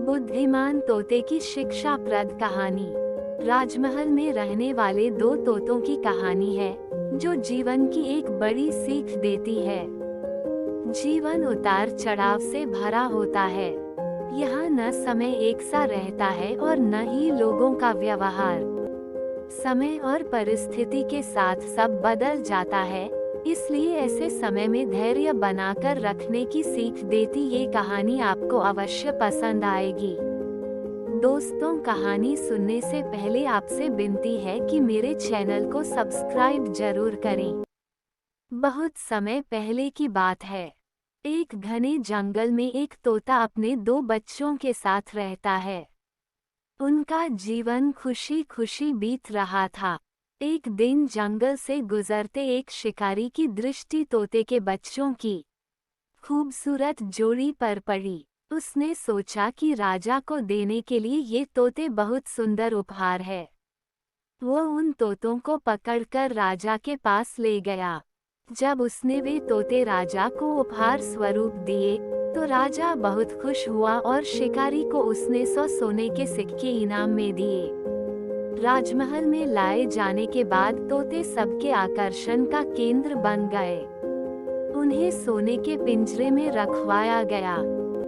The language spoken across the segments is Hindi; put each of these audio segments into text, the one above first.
बुद्धिमान तोते की शिक्षाप्रद कहानी। राजमहल में रहने वाले दो तोतों की कहानी है जो जीवन की एक बड़ी सीख देती है। जीवन उतार चढ़ाव से भरा होता है। यहाँ न समय एक सा रहता है और न ही लोगों का व्यवहार। समय और परिस्थिति के साथ सब बदल जाता है, इसलिए ऐसे समय में धैर्य बनाकर रखने की सीख देती ये कहानी आपको अवश्य पसंद आएगी। दोस्तों, कहानी सुनने से पहले आपसे विनती है कि मेरे चैनल को सब्सक्राइब जरूर करें। बहुत समय पहले की बात है। एक घने जंगल में एक तोता अपने दो बच्चों के साथ रहता है। उनका जीवन खुशी खुशी बीत रहा था। एक दिन जंगल से गुजरते एक शिकारी की दृष्टि तोते के बच्चों की खूबसूरत जोड़ी पर पड़ी। उसने सोचा कि राजा को देने के लिए ये तोते बहुत सुंदर उपहार है। वो उन तोतों को पकड़कर राजा के पास ले गया। जब उसने वे तोते राजा को उपहार स्वरूप दिए तो राजा बहुत खुश हुआ और शिकारी को उसने 100 सोने के सिक्के इनाम में दिए। राजमहल में लाए जाने के बाद तोते सबके आकर्षण का केंद्र बन गए। उन्हें सोने के पिंजरे में रखवाया गया।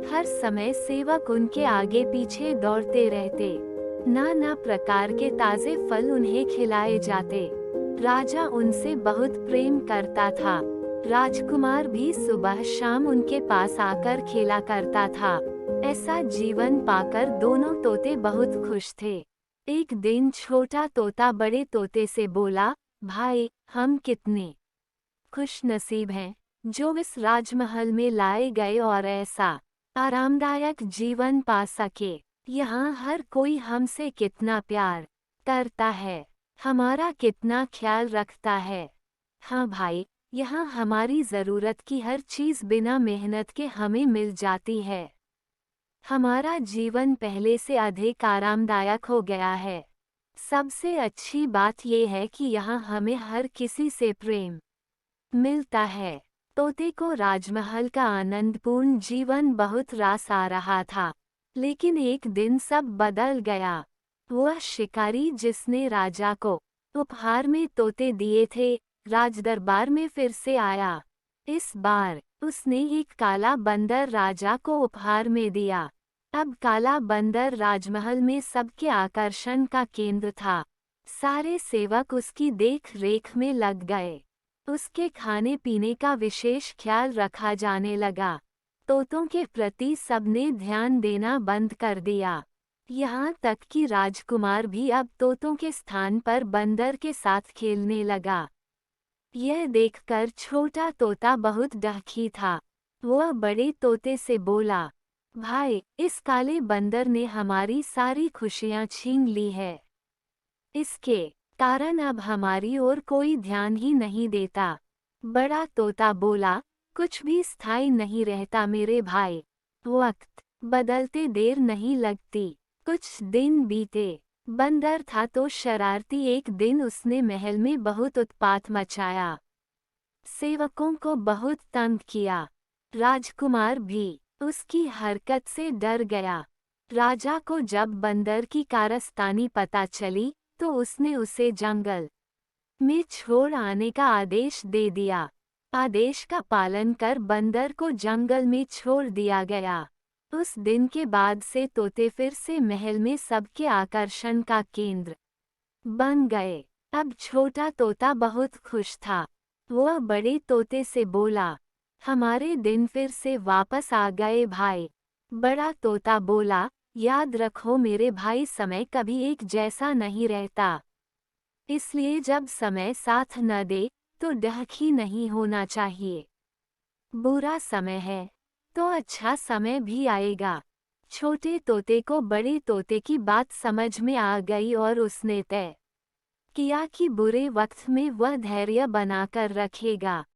हर समय सेवक उनके आगे पीछे दौड़ते रहते। नाना प्रकार के ताजे फल उन्हें खिलाए जाते। राजा उनसे बहुत प्रेम करता था। राजकुमार भी सुबह शाम उनके पास आकर खेला करता था। ऐसा जीवन पाकर दोनों तोते बहुत खुश थे। एक दिन छोटा तोता बड़े तोते से बोला, भाई, हम कितने खुश नसीब हैं जो इस राजमहल में लाए गए और ऐसा आरामदायक जीवन पा सके। यहाँ हर कोई हमसे कितना प्यार करता है, हमारा कितना ख्याल रखता है। हाँ भाई, यहाँ हमारी ज़रूरत की हर चीज़ बिना मेहनत के हमें मिल जाती है। हमारा जीवन पहले से अधिक आरामदायक हो गया है। सबसे अच्छी बात यह है कि यहाँ हमें हर किसी से प्रेम मिलता है। तोते को राजमहल का आनंदपूर्ण जीवन बहुत रास आ रहा था, लेकिन एक दिन सब बदल गया। वह शिकारी जिसने राजा को उपहार में तोते दिए थे, राजदरबार में फिर से आया। इस बार उसने एक काला बंदर राजा को उपहार में दिया। अब काला बंदर राजमहल में सबके आकर्षण का केंद्र था। सारे सेवक उसकी देख रेख में लग गए। उसके खाने पीने का विशेष ख्याल रखा जाने लगा। तोतों के प्रति सबने ध्यान देना बंद कर दिया। यहाँ तक कि राजकुमार भी अब तोतों के स्थान पर बंदर के साथ खेलने लगा। यह देखकर छोटा तोता बहुत डहकी था। वह बड़े तोते से बोला, भाई, इस काले बंदर ने हमारी सारी खुशियाँ छीन ली है। इसके कारण अब हमारी ओर कोई ध्यान ही नहीं देता। बड़ा तोता बोला, कुछ भी स्थायी नहीं रहता मेरे भाई। वक्त बदलते देर नहीं लगती। कुछ दिन बीते। बंदर था तो शरारती। एक दिन उसने महल में बहुत उत्पात मचाया। सेवकों को बहुत तंग किया। राजकुमार भी उसकी हरकत से डर गया। राजा को जब बंदर की कारस्तानी पता चली तो उसने उसे जंगल में छोड़ आने का आदेश दे दिया। आदेश का पालन कर बंदर को जंगल में छोड़ दिया गया। उस दिन के बाद से तोते फिर से महल में सबके आकर्षण का केंद्र बन गए। अब छोटा तोता बहुत खुश था। वह बड़े तोते से बोला, हमारे दिन फिर से वापस आ गए भाई। बड़ा तोता बोला, याद रखो मेरे भाई, समय कभी एक जैसा नहीं रहता। इसलिए जब समय साथ न दे तो डहकी नहीं होना चाहिए। बुरा समय है तो अच्छा समय भी आएगा। छोटे तोते को बड़े तोते की बात समझ में आ गई और उसने तय किया कि बुरे वक्त में वह धैर्य बनाकर रखेगा।